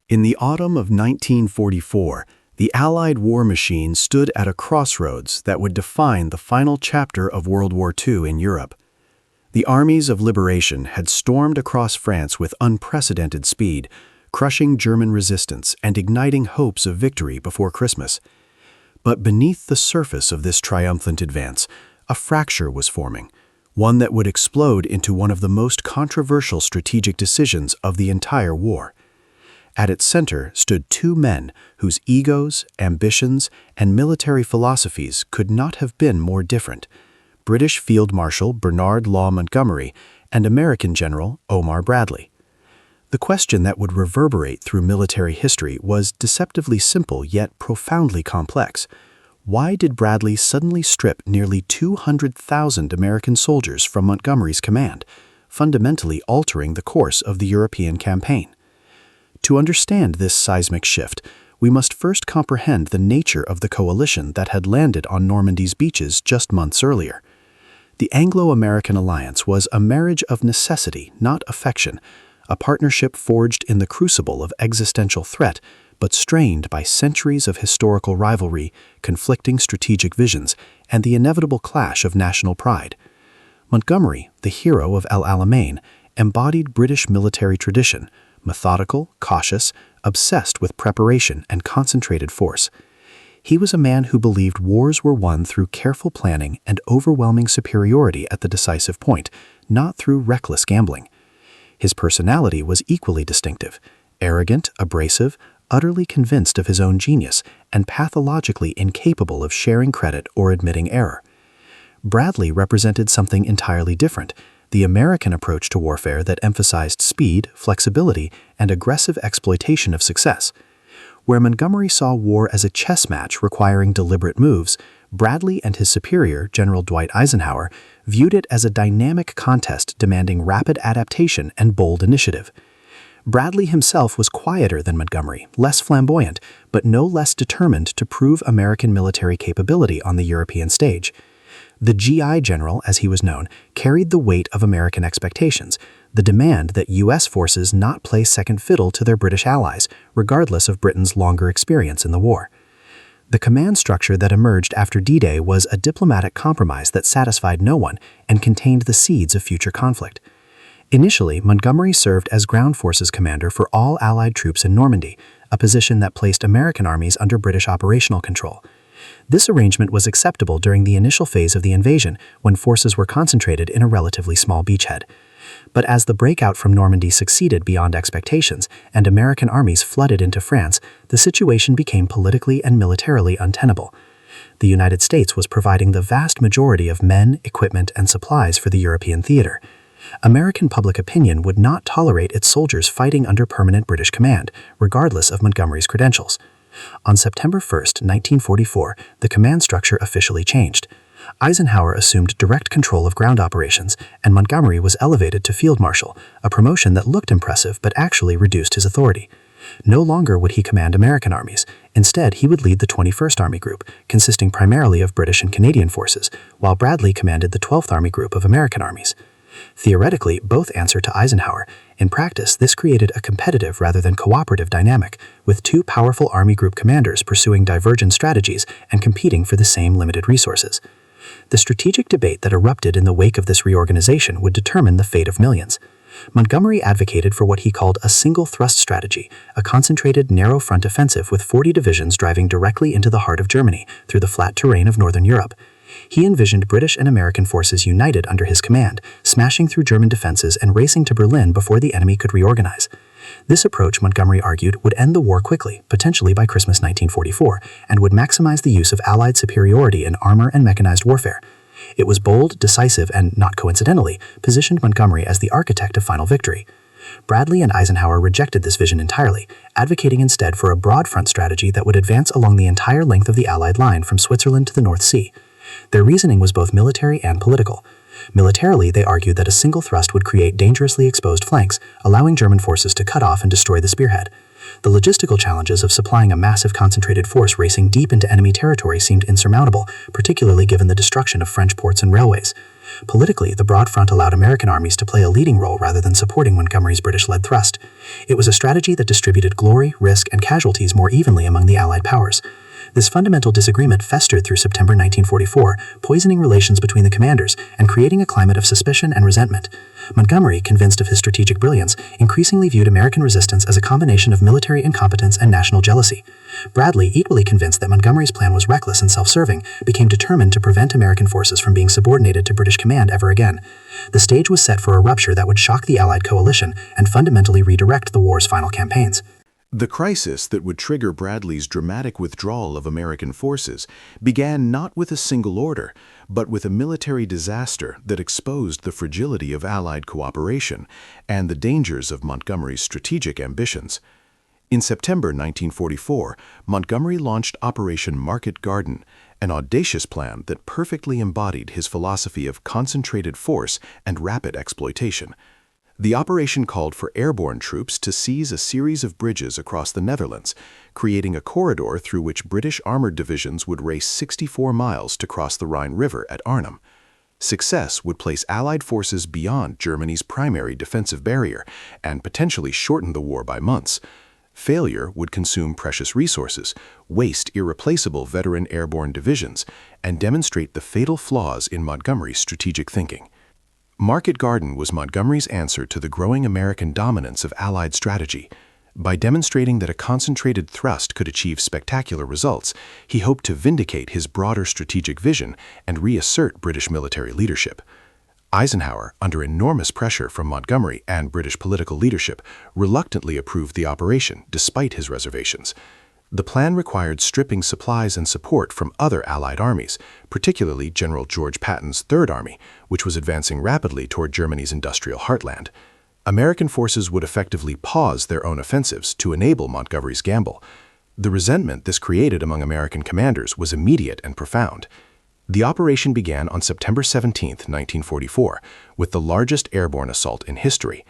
In the autumn of 1944, the Allied war machine stood at a crossroads that would define the final chapter of World War II in Europe. The armies of liberation had stormed across France with unprecedented speed, crushing German resistance and igniting hopes of victory before Christmas. But beneath the surface of this triumphant advance, a fracture was forming, one that would explode into one of the most controversial strategic decisions of the entire war. At its center stood two men whose egos, ambitions, and military philosophies could not have been more different: British Field Marshal Bernard Law Montgomery and American General Omar Bradley. The question that would reverberate through military history was deceptively simple yet profoundly complex. Why did Bradley suddenly strip nearly 200,000 American soldiers from Montgomery's command, fundamentally altering the course of the European campaign? To understand this seismic shift, we must first comprehend the nature of the coalition that had landed on Normandy's beaches just months earlier. The Anglo-American alliance was a marriage of necessity, not affection, a partnership forged in the crucible of existential threat, but strained by centuries of historical rivalry, conflicting strategic visions, and the inevitable clash of national pride. Montgomery, the hero of El Alamein, embodied British military tradition, methodical, cautious, obsessed with preparation and concentrated force. He was a man who believed wars were won through careful planning and overwhelming superiority at the decisive point, not through reckless gambling. His personality was equally distinctive: arrogant, abrasive, utterly convinced of his own genius, and pathologically incapable of sharing credit or admitting error. Bradley represented something entirely different: the American approach to warfare that emphasized speed, flexibility, and aggressive exploitation of success. Where Montgomery saw war as a chess match requiring deliberate moves, Bradley and his superior, General Dwight Eisenhower, viewed it as a dynamic contest demanding rapid adaptation and bold initiative. Bradley himself was quieter than Montgomery, less flamboyant, but no less determined to prove American military capability on the European stage. The GI General, as he was known, carried the weight of American expectations, the demand that U.S. forces not play second fiddle to their British allies, regardless of Britain's longer experience in the war. The command structure that emerged after D-Day was a diplomatic compromise that satisfied no one and contained the seeds of future conflict. Initially, Montgomery served as ground forces commander for all Allied troops in Normandy, a position that placed American armies under British operational control. This arrangement was acceptable during the initial phase of the invasion, when forces were concentrated in a relatively small beachhead. But as the breakout from Normandy succeeded beyond expectations and American armies flooded into France, the situation became politically and militarily untenable. The United States was providing the vast majority of men, equipment, and supplies for the European theater. American public opinion would not tolerate its soldiers fighting under permanent British command, regardless of Montgomery's credentials. On September 1, 1944, the command structure officially changed. Eisenhower assumed direct control of ground operations, and Montgomery was elevated to Field Marshal, a promotion that looked impressive but actually reduced his authority. No longer would he command American armies. Instead, he would lead the 21st Army Group, consisting primarily of British and Canadian forces, while Bradley commanded the 12th Army Group of American armies. Theoretically, both answered to Eisenhower. In practice, this created a competitive rather than cooperative dynamic, with two powerful Army Group commanders pursuing divergent strategies and competing for the same limited resources. The strategic debate that erupted in the wake of this reorganization would determine the fate of millions. Montgomery advocated for what he called a single thrust strategy, a concentrated, narrow front offensive with 40 divisions driving directly into the heart of Germany through the flat terrain of northern Europe. He envisioned British and American forces united under his command, smashing through German defenses and racing to Berlin before the enemy could reorganize. This approach, Montgomery argued, would end the war quickly, potentially by Christmas 1944, and would maximize the use of Allied superiority in armor and mechanized warfare. It was bold, decisive, and, not coincidentally, positioned Montgomery as the architect of final victory. Bradley and Eisenhower rejected this vision entirely, advocating instead for a broad front strategy that would advance along the entire length of the Allied line from Switzerland to the North Sea. Their reasoning was both military and political. Militarily, they argued that a single thrust would create dangerously exposed flanks, allowing German forces to cut off and destroy the spearhead. The logistical challenges of supplying a massive concentrated force racing deep into enemy territory seemed insurmountable, particularly given the destruction of French ports and railways. Politically, the broad front allowed American armies to play a leading role rather than supporting Montgomery's British-led thrust. It was a strategy that distributed glory, risk, and casualties more evenly among the Allied powers. This fundamental disagreement festered through September 1944, poisoning relations between the commanders and creating a climate of suspicion and resentment. Montgomery, convinced of his strategic brilliance, increasingly viewed American resistance as a combination of military incompetence and national jealousy. Bradley, equally convinced that Montgomery's plan was reckless and self-serving, became determined to prevent American forces from being subordinated to British command ever again. The stage was set for a rupture that would shock the Allied coalition and fundamentally redirect the war's final campaigns. The crisis that would trigger Bradley's dramatic withdrawal of American forces began not with a single order, but with a military disaster that exposed the fragility of Allied cooperation and the dangers of Montgomery's strategic ambitions. In September 1944, Montgomery launched Operation Market Garden, an audacious plan that perfectly embodied his philosophy of concentrated force and rapid exploitation. The operation called for airborne troops to seize a series of bridges across the Netherlands, creating a corridor through which British armored divisions would race 64 miles to cross the Rhine River at Arnhem. Success would place Allied forces beyond Germany's primary defensive barrier and potentially shorten the war by months. Failure would consume precious resources, waste irreplaceable veteran airborne divisions, and demonstrate the fatal flaws in Montgomery's strategic thinking. Market Garden was Montgomery's answer to the growing American dominance of Allied strategy. By demonstrating that a concentrated thrust could achieve spectacular results, he hoped to vindicate his broader strategic vision and reassert British military leadership. Eisenhower, under enormous pressure from Montgomery and British political leadership, reluctantly approved the operation despite his reservations. The plan required stripping supplies and support from other Allied armies, particularly General George Patton's Third Army, which was advancing rapidly toward Germany's industrial heartland. American forces would effectively pause their own offensives to enable Montgomery's gamble. The resentment this created among American commanders was immediate and profound. The operation began on September 17, 1944, with the largest airborne assault in history.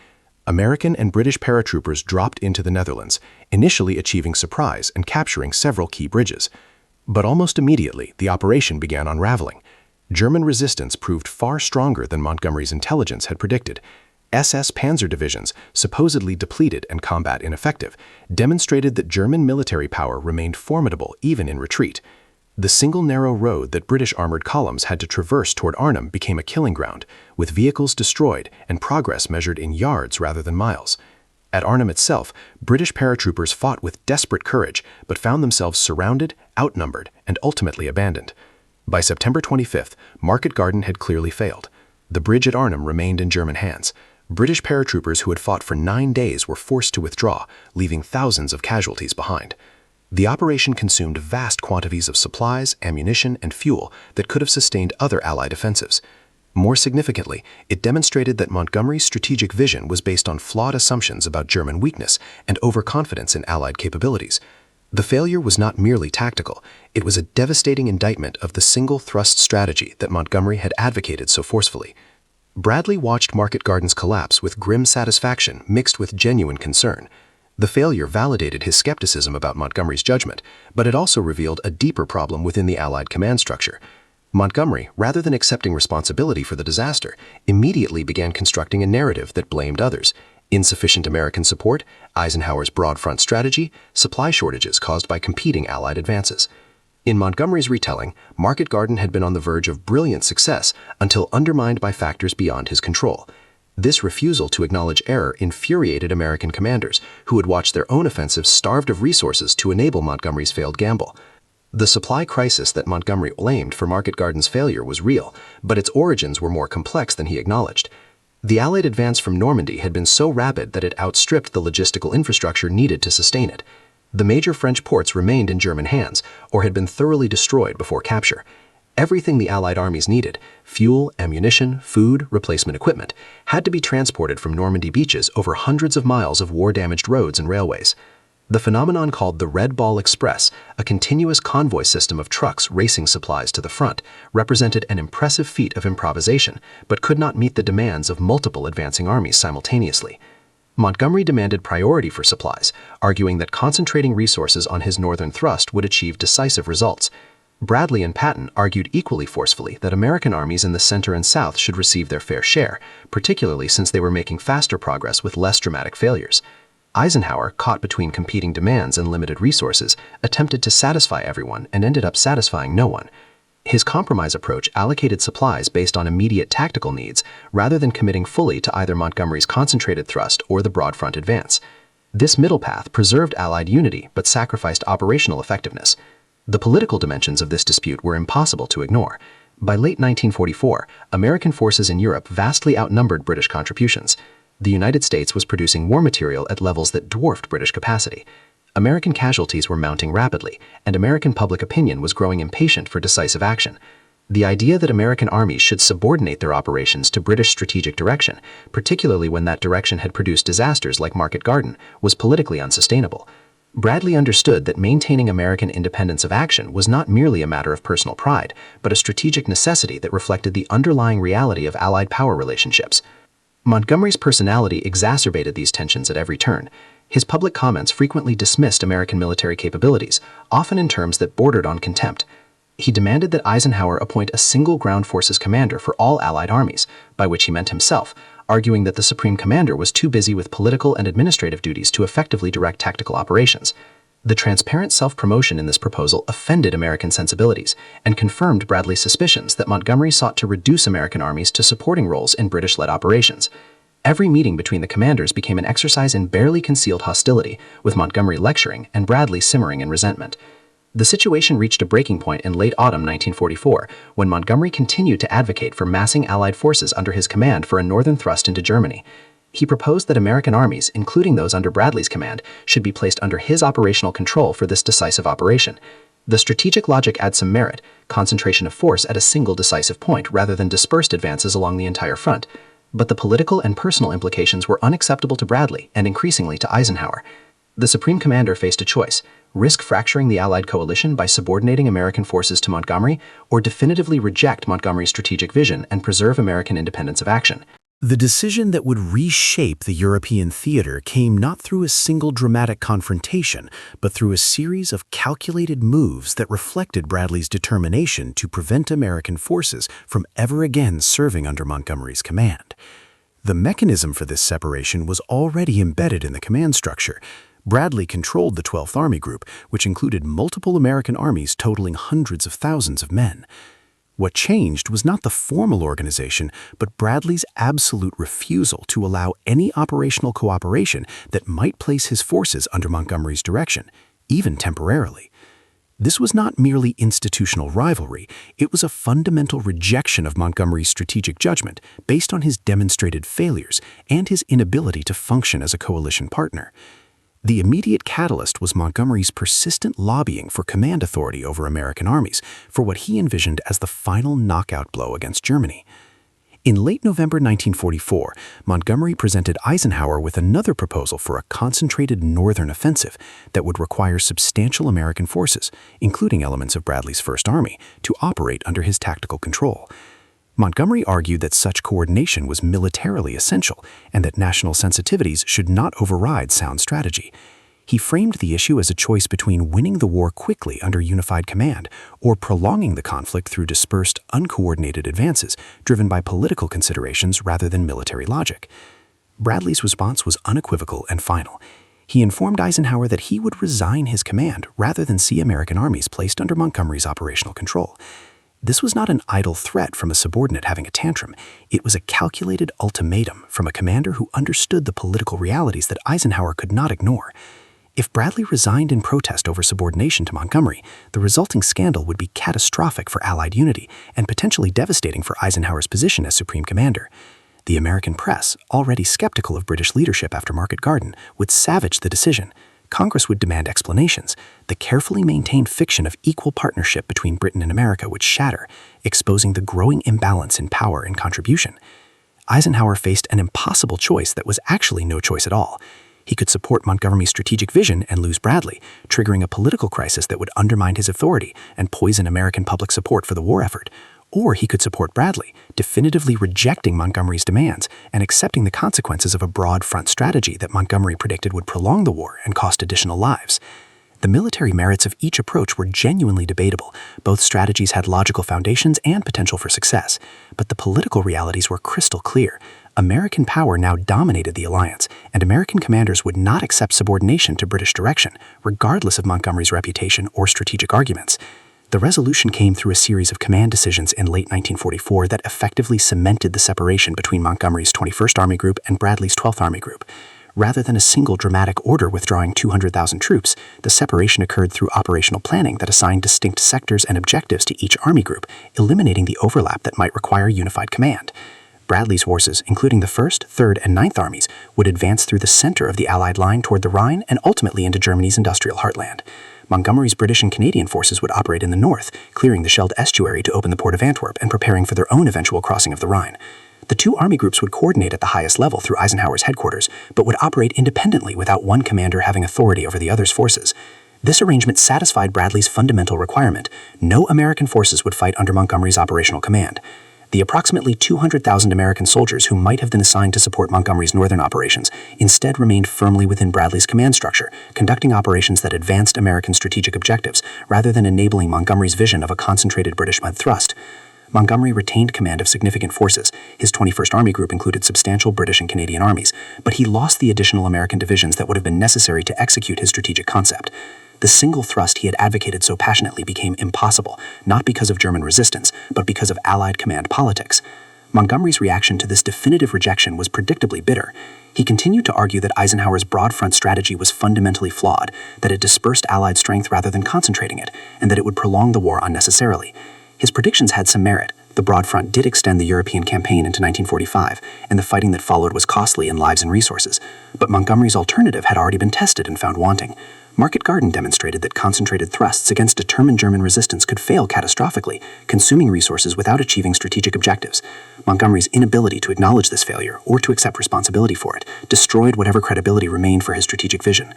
American and British paratroopers dropped into the Netherlands, initially achieving surprise and capturing several key bridges. But almost immediately, the operation began unraveling. German resistance proved far stronger than Montgomery's intelligence had predicted. SS Panzer divisions, supposedly depleted and combat ineffective, demonstrated that German military power remained formidable even in retreat. The single narrow road that British armored columns had to traverse toward Arnhem became a killing ground, with vehicles destroyed and progress measured in yards rather than miles. At Arnhem itself, British paratroopers fought with desperate courage, but found themselves surrounded, outnumbered, and ultimately abandoned. By September 25th, Market Garden had clearly failed. The bridge at Arnhem remained in German hands. British paratroopers who had fought for 9 days were forced to withdraw, leaving thousands of casualties behind. The operation consumed vast quantities of supplies, ammunition, and fuel that could have sustained other Allied offensives. More significantly, it demonstrated that Montgomery's strategic vision was based on flawed assumptions about German weakness and overconfidence in Allied capabilities. The failure was not merely tactical, it was a devastating indictment of the single-thrust strategy that Montgomery had advocated so forcefully. Bradley watched Market Garden's collapse with grim satisfaction mixed with genuine concern. The failure validated his skepticism about Montgomery's judgment, but it also revealed a deeper problem within the Allied command structure. Montgomery, rather than accepting responsibility for the disaster, immediately began constructing a narrative that blamed others: insufficient American support, Eisenhower's broad front strategy, supply shortages caused by competing Allied advances. In Montgomery's retelling, Market Garden had been on the verge of brilliant success until undermined by factors beyond his control. This refusal to acknowledge error infuriated American commanders, who had watched their own offensives starved of resources to enable Montgomery's failed gamble. The supply crisis that Montgomery blamed for Market Garden's failure was real, but its origins were more complex than he acknowledged. The Allied advance from Normandy had been so rapid that it outstripped the logistical infrastructure needed to sustain it. The major French ports remained in German hands, or had been thoroughly destroyed before capture. Everything the Allied armies needed, fuel, ammunition, food, replacement equipment, had to be transported from Normandy beaches over hundreds of miles of war-damaged roads and railways. The phenomenon called the Red Ball Express, a continuous convoy system of trucks racing supplies to the front, represented an impressive feat of improvisation, but could not meet the demands of multiple advancing armies simultaneously. Montgomery demanded priority for supplies, arguing that concentrating resources on his northern thrust would achieve decisive results. Bradley and Patton argued equally forcefully that American armies in the center and south should receive their fair share, particularly since they were making faster progress with less dramatic failures. Eisenhower, caught between competing demands and limited resources, attempted to satisfy everyone and ended up satisfying no one. His compromise approach allocated supplies based on immediate tactical needs rather than committing fully to either Montgomery's concentrated thrust or the broad front advance. This middle path preserved Allied unity but sacrificed operational effectiveness. The political dimensions of this dispute were impossible to ignore. By late 1944, American forces in Europe vastly outnumbered British contributions. The United States was producing war material at levels that dwarfed British capacity. American casualties were mounting rapidly, and American public opinion was growing impatient for decisive action. The idea that American armies should subordinate their operations to British strategic direction, particularly when that direction had produced disasters like Market Garden, was politically unsustainable. Bradley understood that maintaining American independence of action was not merely a matter of personal pride, but a strategic necessity that reflected the underlying reality of Allied power relationships. Montgomery's personality exacerbated these tensions at every turn. His public comments frequently dismissed American military capabilities, often in terms that bordered on contempt. He demanded that Eisenhower appoint a single ground forces commander for all Allied armies, by which he meant himself, arguing that the Supreme Commander was too busy with political and administrative duties to effectively direct tactical operations. The transparent self-promotion in this proposal offended American sensibilities and confirmed Bradley's suspicions that Montgomery sought to reduce American armies to supporting roles in British-led operations. Every meeting between the commanders became an exercise in barely concealed hostility, with Montgomery lecturing and Bradley simmering in resentment. The situation reached a breaking point in late autumn 1944, when Montgomery continued to advocate for massing Allied forces under his command for a northern thrust into Germany. He proposed that American armies, including those under Bradley's command, should be placed under his operational control for this decisive operation. The strategic logic adds some merit, concentration of force at a single decisive point rather than dispersed advances along the entire front. But the political and personal implications were unacceptable to Bradley and increasingly to Eisenhower. The Supreme Commander faced a choice: risk fracturing the Allied coalition by subordinating American forces to Montgomery, or definitively reject Montgomery's strategic vision and preserve American independence of action. The decision that would reshape the European theater came not through a single dramatic confrontation, but through a series of calculated moves that reflected Bradley's determination to prevent American forces from ever again serving under Montgomery's command. The mechanism for this separation was already embedded in the command structure. Bradley controlled the 12th Army Group, which included multiple American armies totaling hundreds of thousands of men. What changed was not the formal organization, but Bradley's absolute refusal to allow any operational cooperation that might place his forces under Montgomery's direction, even temporarily. This was not merely institutional rivalry, it was a fundamental rejection of Montgomery's strategic judgment based on his demonstrated failures and his inability to function as a coalition partner. The immediate catalyst was Montgomery's persistent lobbying for command authority over American armies for what he envisioned as the final knockout blow against Germany. In late November 1944, Montgomery presented Eisenhower with another proposal for a concentrated northern offensive that would require substantial American forces, including elements of Bradley's First Army, to operate under his tactical control. Montgomery argued that such coordination was militarily essential and that national sensitivities should not override sound strategy. He framed the issue as a choice between winning the war quickly under unified command or prolonging the conflict through dispersed, uncoordinated advances driven by political considerations rather than military logic. Bradley's response was unequivocal and final. He informed Eisenhower that he would resign his command rather than see American armies placed under Montgomery's operational control. This was not an idle threat from a subordinate having a tantrum. It was a calculated ultimatum from a commander who understood the political realities that Eisenhower could not ignore. If Bradley resigned in protest over subordination to Montgomery, the resulting scandal would be catastrophic for Allied unity and potentially devastating for Eisenhower's position as Supreme Commander. The American press, already skeptical of British leadership after Market Garden, would savage the decision. Congress would demand explanations. The carefully maintained fiction of equal partnership between Britain and America would shatter, exposing the growing imbalance in power and contribution. Eisenhower faced an impossible choice that was actually no choice at all. He could support Montgomery's strategic vision and lose Bradley, triggering a political crisis that would undermine his authority and poison American public support for the war effort. Or he could support Bradley, definitively rejecting Montgomery's demands and accepting the consequences of a broad front strategy that Montgomery predicted would prolong the war and cost additional lives. The military merits of each approach were genuinely debatable. Both strategies had logical foundations and potential for success. But the political realities were crystal clear. American power now dominated the alliance, and American commanders would not accept subordination to British direction, regardless of Montgomery's reputation or strategic arguments. The resolution came through a series of command decisions in late 1944 that effectively cemented the separation between Montgomery's 21st Army Group and Bradley's 12th Army Group. Rather than a single dramatic order withdrawing 200,000 troops, the separation occurred through operational planning that assigned distinct sectors and objectives to each Army group, eliminating the overlap that might require unified command. Bradley's forces, including the 1st, 3rd, and 9th Armies, would advance through the center of the Allied line toward the Rhine and ultimately into Germany's industrial heartland. Montgomery's British and Canadian forces would operate in the north, clearing the Scheldt estuary to open the port of Antwerp and preparing for their own eventual crossing of the Rhine. The two army groups would coordinate at the highest level through Eisenhower's headquarters, but would operate independently without one commander having authority over the other's forces. This arrangement satisfied Bradley's fundamental requirement: no American forces would fight under Montgomery's operational command. The approximately 200,000 American soldiers who might have been assigned to support Montgomery's northern operations instead remained firmly within Bradley's command structure, conducting operations that advanced American strategic objectives rather than enabling Montgomery's vision of a concentrated British-led thrust. Montgomery retained command of significant forces. His 21st Army Group included substantial British and Canadian armies, but he lost the additional American divisions that would have been necessary to execute his strategic concept. The single thrust he had advocated so passionately became impossible, not because of German resistance, but because of Allied command politics. Montgomery's reaction to this definitive rejection was predictably bitter. He continued to argue that Eisenhower's broad front strategy was fundamentally flawed, that it dispersed Allied strength rather than concentrating it, and that it would prolong the war unnecessarily. His predictions had some merit. The broad front did extend the European campaign into 1945, and the fighting that followed was costly in lives and resources. But Montgomery's alternative had already been tested and found wanting. Market Garden demonstrated that concentrated thrusts against determined German resistance could fail catastrophically, consuming resources without achieving strategic objectives. Montgomery's inability to acknowledge this failure, or to accept responsibility for it, destroyed whatever credibility remained for his strategic vision.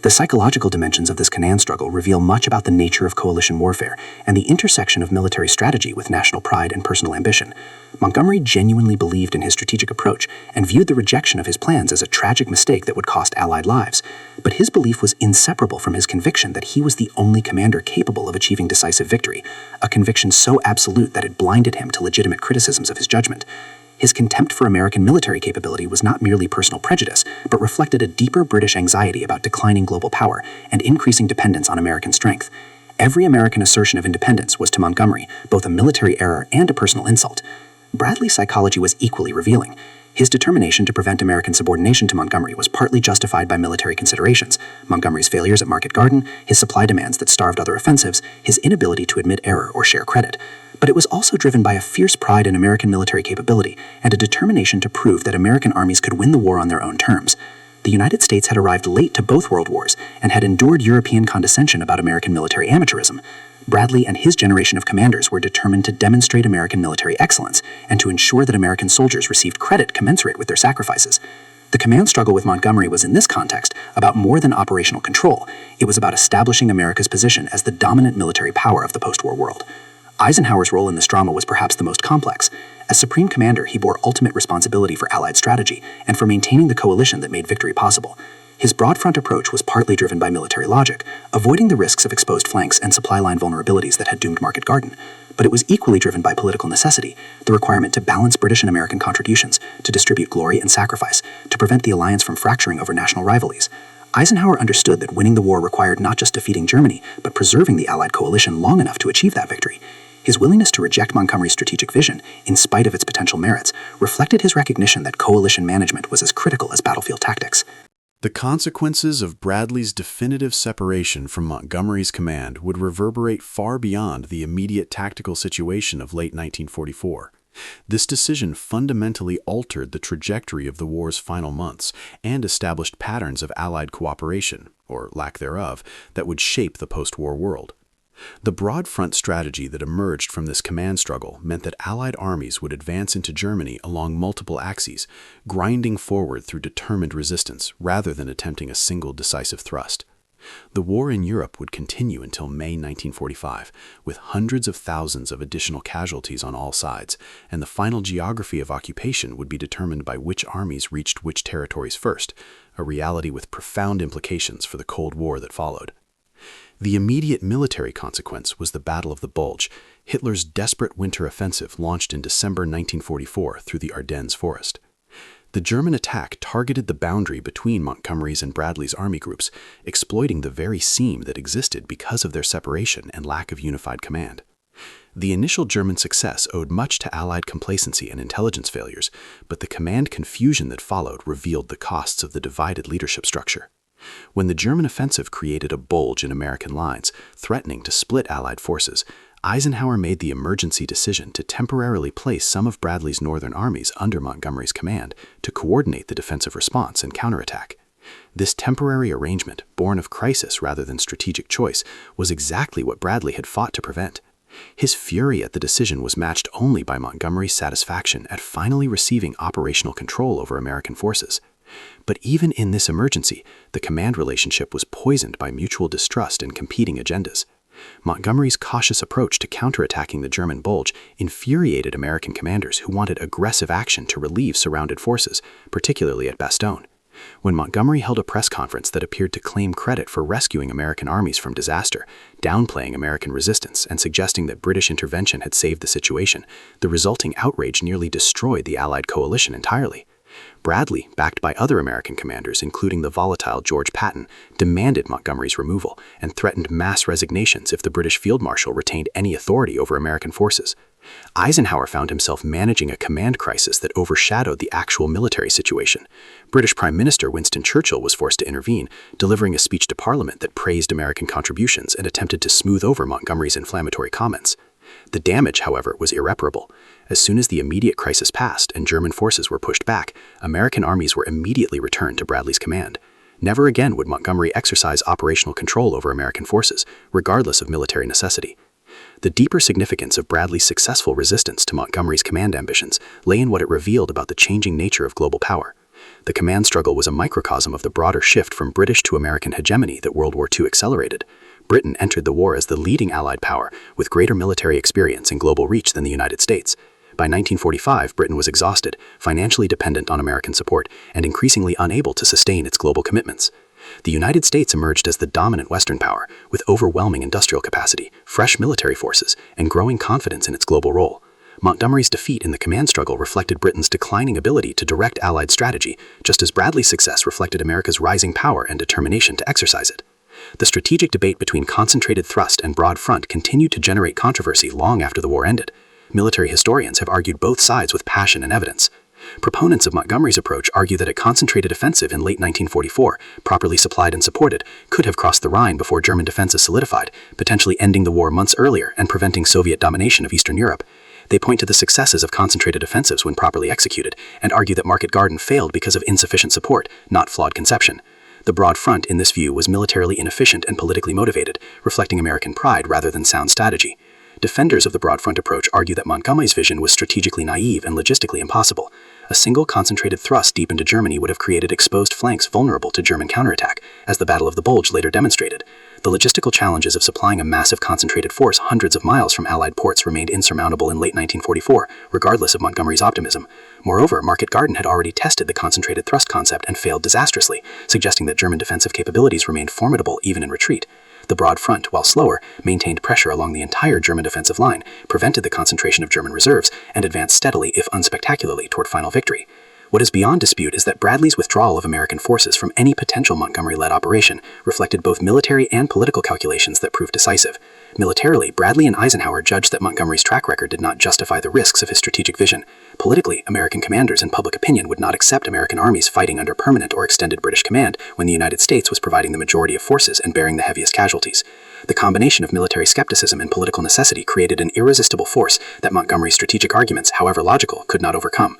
The psychological dimensions of this command struggle reveal much about the nature of coalition warfare and the intersection of military strategy with national pride and personal ambition. Montgomery genuinely believed in his strategic approach and viewed the rejection of his plans as a tragic mistake that would cost Allied lives. But his belief was inseparable from his conviction that he was the only commander capable of achieving decisive victory, a conviction so absolute that it blinded him to legitimate criticisms of his judgment. His contempt for American military capability was not merely personal prejudice, but reflected a deeper British anxiety about declining global power and increasing dependence on American strength. Every American assertion of independence was to Montgomery both a military error and a personal insult. Bradley's psychology was equally revealing. His determination to prevent American subordination to Montgomery was partly justified by military considerations: Montgomery's failures at Market Garden, his supply demands that starved other offensives, his inability to admit error or share credit. But it was also driven by a fierce pride in American military capability and a determination to prove that American armies could win the war on their own terms. The United States had arrived late to both world wars and had endured European condescension about American military amateurism. Bradley and his generation of commanders were determined to demonstrate American military excellence and to ensure that American soldiers received credit commensurate with their sacrifices. The command struggle with Montgomery was in this context about more than operational control. It was about establishing America's position as the dominant military power of the post-war world. Eisenhower's role in this drama was perhaps the most complex. As supreme commander, he bore ultimate responsibility for Allied strategy and for maintaining the coalition that made victory possible. His broad front approach was partly driven by military logic, avoiding the risks of exposed flanks and supply line vulnerabilities that had doomed Market Garden. But it was equally driven by political necessity, the requirement to balance British and American contributions, to distribute glory and sacrifice, to prevent the alliance from fracturing over national rivalries. Eisenhower understood that winning the war required not just defeating Germany, but preserving the Allied coalition long enough to achieve that victory. His willingness to reject Montgomery's strategic vision, in spite of its potential merits, reflected his recognition that coalition management was as critical as battlefield tactics. The consequences of Bradley's definitive separation from Montgomery's command would reverberate far beyond the immediate tactical situation of late 1944. This decision fundamentally altered the trajectory of the war's final months and established patterns of Allied cooperation, or lack thereof, that would shape the post-war world. The broad front strategy that emerged from this command struggle meant that Allied armies would advance into Germany along multiple axes, grinding forward through determined resistance rather than attempting a single decisive thrust. The war in Europe would continue until May 1945, with hundreds of thousands of additional casualties on all sides, and the final geography of occupation would be determined by which armies reached which territories first, a reality with profound implications for the Cold War that followed. The immediate military consequence was the Battle of the Bulge, Hitler's desperate winter offensive launched in December 1944 through the Ardennes forest. The German attack targeted the boundary between Montgomery's and Bradley's army groups, exploiting the very seam that existed because of their separation and lack of unified command. The initial German success owed much to Allied complacency and intelligence failures, but the command confusion that followed revealed the costs of the divided leadership structure. When the German offensive created a bulge in American lines, threatening to split Allied forces, Eisenhower made the emergency decision to temporarily place some of Bradley's northern armies under Montgomery's command to coordinate the defensive response and counterattack. This temporary arrangement, born of crisis rather than strategic choice, was exactly what Bradley had fought to prevent. His fury at the decision was matched only by Montgomery's satisfaction at finally receiving operational control over American forces. But even in this emergency, the command relationship was poisoned by mutual distrust and competing agendas. Montgomery's cautious approach to counterattacking the German bulge infuriated American commanders who wanted aggressive action to relieve surrounded forces, particularly at Bastogne. When Montgomery held a press conference that appeared to claim credit for rescuing American armies from disaster, downplaying American resistance and suggesting that British intervention had saved the situation, the resulting outrage nearly destroyed the Allied coalition entirely. Bradley, backed by other American commanders, including the volatile George Patton, demanded Montgomery's removal and threatened mass resignations if the British field marshal retained any authority over American forces. Eisenhower found himself managing a command crisis that overshadowed the actual military situation. British Prime Minister Winston Churchill was forced to intervene, delivering a speech to Parliament that praised American contributions and attempted to smooth over Montgomery's inflammatory comments. The damage, however, was irreparable. As soon as the immediate crisis passed and German forces were pushed back, American armies were immediately returned to Bradley's command. Never again would Montgomery exercise operational control over American forces, regardless of military necessity. The deeper significance of Bradley's successful resistance to Montgomery's command ambitions lay in what it revealed about the changing nature of global power. The command struggle was a microcosm of the broader shift from British to American hegemony that World War II accelerated. Britain entered the war as the leading Allied power, with greater military experience and global reach than the United States. By 1945, Britain was exhausted, financially dependent on American support, and increasingly unable to sustain its global commitments. The United States emerged as the dominant Western power, with overwhelming industrial capacity, fresh military forces, and growing confidence in its global role. Montgomery's defeat in the command struggle reflected Britain's declining ability to direct Allied strategy, just as Bradley's success reflected America's rising power and determination to exercise it. The strategic debate between concentrated thrust and broad front continued to generate controversy long after the war ended. Military historians have argued both sides with passion and evidence. Proponents of Montgomery's approach argue that a concentrated offensive in late 1944, properly supplied and supported, could have crossed the Rhine before German defenses solidified, potentially ending the war months earlier and preventing Soviet domination of Eastern Europe. They point to the successes of concentrated offensives when properly executed, and argue that Market Garden failed because of insufficient support, not flawed conception. The broad front, in this view, was militarily inefficient and politically motivated, reflecting American pride rather than sound strategy. Defenders of the broad front approach argue that Montgomery's vision was strategically naive and logistically impossible. A single concentrated thrust deep into Germany would have created exposed flanks vulnerable to German counterattack, as the Battle of the Bulge later demonstrated. The logistical challenges of supplying a massive concentrated force hundreds of miles from Allied ports remained insurmountable in late 1944, regardless of Montgomery's optimism. Moreover, Market Garden had already tested the concentrated thrust concept and failed disastrously, suggesting that German defensive capabilities remained formidable even in retreat. The broad front, while slower, maintained pressure along the entire German defensive line, prevented the concentration of German reserves, and advanced steadily, if unspectacularly, toward final victory. What is beyond dispute is that Bradley's withdrawal of American forces from any potential Montgomery-led operation reflected both military and political calculations that proved decisive. Militarily, Bradley and Eisenhower judged that Montgomery's track record did not justify the risks of his strategic vision. Politically, American commanders and public opinion would not accept American armies fighting under permanent or extended British command when the United States was providing the majority of forces and bearing the heaviest casualties. The combination of military skepticism and political necessity created an irresistible force that Montgomery's strategic arguments, however logical, could not overcome.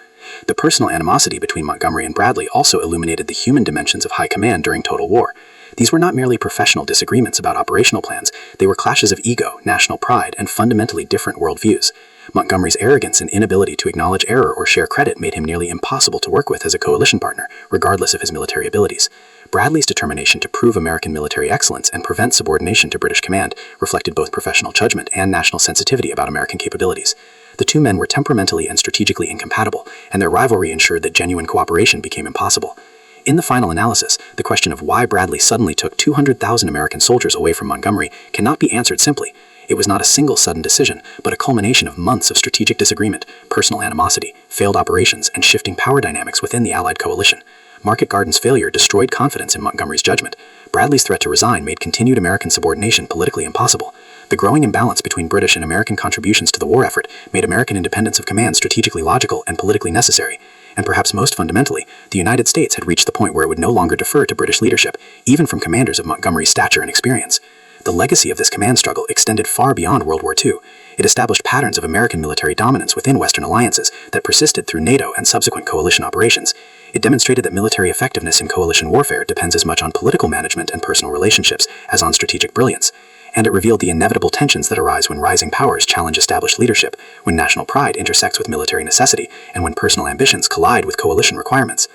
The personal animosity between Montgomery and Bradley also illuminated the human dimensions of high command during total war. These were not merely professional disagreements about operational plans, they were clashes of ego, national pride, and fundamentally different worldviews. Montgomery's arrogance and inability to acknowledge error or share credit made him nearly impossible to work with as a coalition partner, regardless of his military abilities. Bradley's determination to prove American military excellence and prevent subordination to British command reflected both professional judgment and national sensitivity about American capabilities. The two men were temperamentally and strategically incompatible, and their rivalry ensured that genuine cooperation became impossible. In the final analysis, the question of why Bradley suddenly took 200,000 American soldiers away from Montgomery cannot be answered simply. It was not a single sudden decision, but a culmination of months of strategic disagreement, personal animosity, failed operations, and shifting power dynamics within the Allied coalition. Market Garden's failure destroyed confidence in Montgomery's judgment. Bradley's threat to resign made continued American subordination politically impossible. The growing imbalance between British and American contributions to the war effort made American independence of command strategically logical and politically necessary. And perhaps most fundamentally, the United States had reached the point where it would no longer defer to British leadership, even from commanders of Montgomery's stature and experience. The legacy of this command struggle extended far beyond World War II. It established patterns of American military dominance within Western alliances that persisted through NATO and subsequent coalition operations. It demonstrated that military effectiveness in coalition warfare depends as much on political management and personal relationships as on strategic brilliance. And it revealed the inevitable tensions that arise when rising powers challenge established leadership, when national pride intersects with military necessity, and when personal ambitions collide with coalition requirements.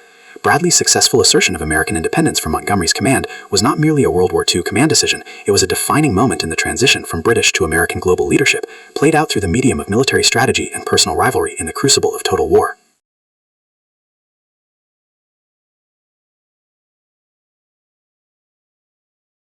Bradley's successful assertion of American independence from Montgomery's command was not merely a World War II command decision, it was a defining moment in the transition from British to American global leadership, played out through the medium of military strategy and personal rivalry in the crucible of total war.